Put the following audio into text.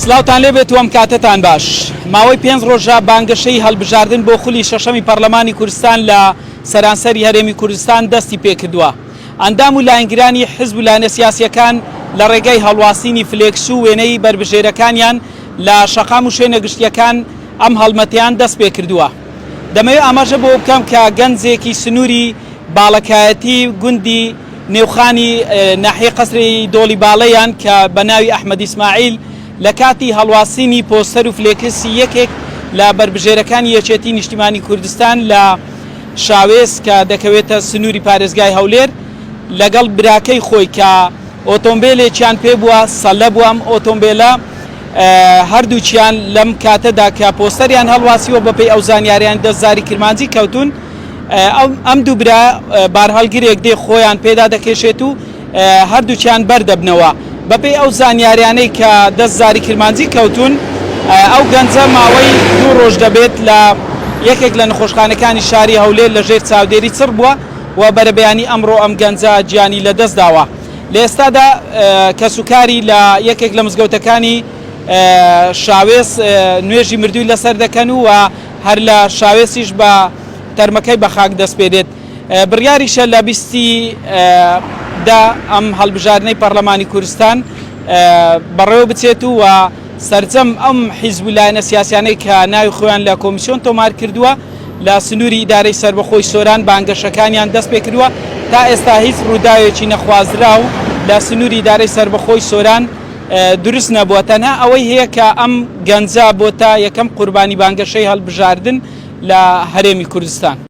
سلااوتان لێبێت وەم کاتتان باش. ماوەی 5 ڕۆژە بانگەشەی هەڵبژاردن بۆ خولی شەشەمی پەرلەمانی کوردستان لە سەرانسەری هەرێمی کوردستان دەستی پێکردووە. ئەندام و لاینگرانی حزب و لایەنە سیاسیەکان لە ڕێگەی هەڵواسینی فلێکس و وێنەی بربژێرەکانیان لە شەقام و شوێنە گشتیەکان ئەم هەڵمەتیان دەست پێ کردووە. دەمەوێت ئاماژە بۆ بکەم کە گەنجێکی سنووری باڵەکایەتی گوندی نێوخانی ناحیە قەسری دۆڵی باڵەیان کە بە ناوی ئەحمەد ئیسماعیل لە کاتی هەڵواسینی پۆستەر و فلێکسی یەکێک لە بربژێرەکانی یەکێتی نیشتیمانی کوردستان لە شاوێز کە دەکەوێتە سنووری پارێزگای هەولێر لەگەڵ براکەی خۆی کە ئۆتۆمبیلێکیان پێ بووە سەلە بووە. ئەم ئۆتۆمبیلە هەردووچیان لەم کاتەدا کە پۆستەریان هەڵواسیوە بەپێی ئەو زانیاریان دەستزاری کرمانجی کەوتون. ئەم دوو برا بارهەڵگیرێک دێ خۆیان پێدا دەکێشێت و هەردووچیان بەردەبنەوە بەپێی ئەو زانیاریانەی کە دەستزاری کرمانجی کەوتون. ئەو گەنجە ماوەی 2 ڕۆژ دەبێت لە یەکێک لە نەخۆشخانەکانی شاری هەولێر لە ژێر چاودێری چڕ بووە و بەرەبەیانی ئەمڕۆ ئەم گەنجە گیانی لە دەست داوە. لە ئێستادا کەسوکاری لە یەکێک لە مزگەوتەکانی شاوێز نوێژی مردووی لەسەر دەکەن و هەر لە شاوێسیش بە تەرمەکەی بە خاک دەست پێ دێت. بڕیاریشە لە 20 ئەم هەڵبژاردنەی پەرلەمانی کوردستان بەڕێوە بچێت و سەرجەم ئەم حیزب و لایەنە سیاسیانەی کە ناوی خۆیان لە کۆمیسیۆن تۆمار کردووە لە سنووری ئیدارەی سەربەخۆی سۆران بانگەشەکانیان دەست پێ کردووە. تا ئێستا هیچ ڕووداوێکی نەخوازراو لە سنووری ئیدارەی سەربەخۆی سۆران دروست نەبووە. تەنها ئەوەی هەیە کە ئەم گەنجە بۆتە یەکەم قوربانی بانگەشەی هەڵبژاردن لە هەرێمی کوردستان.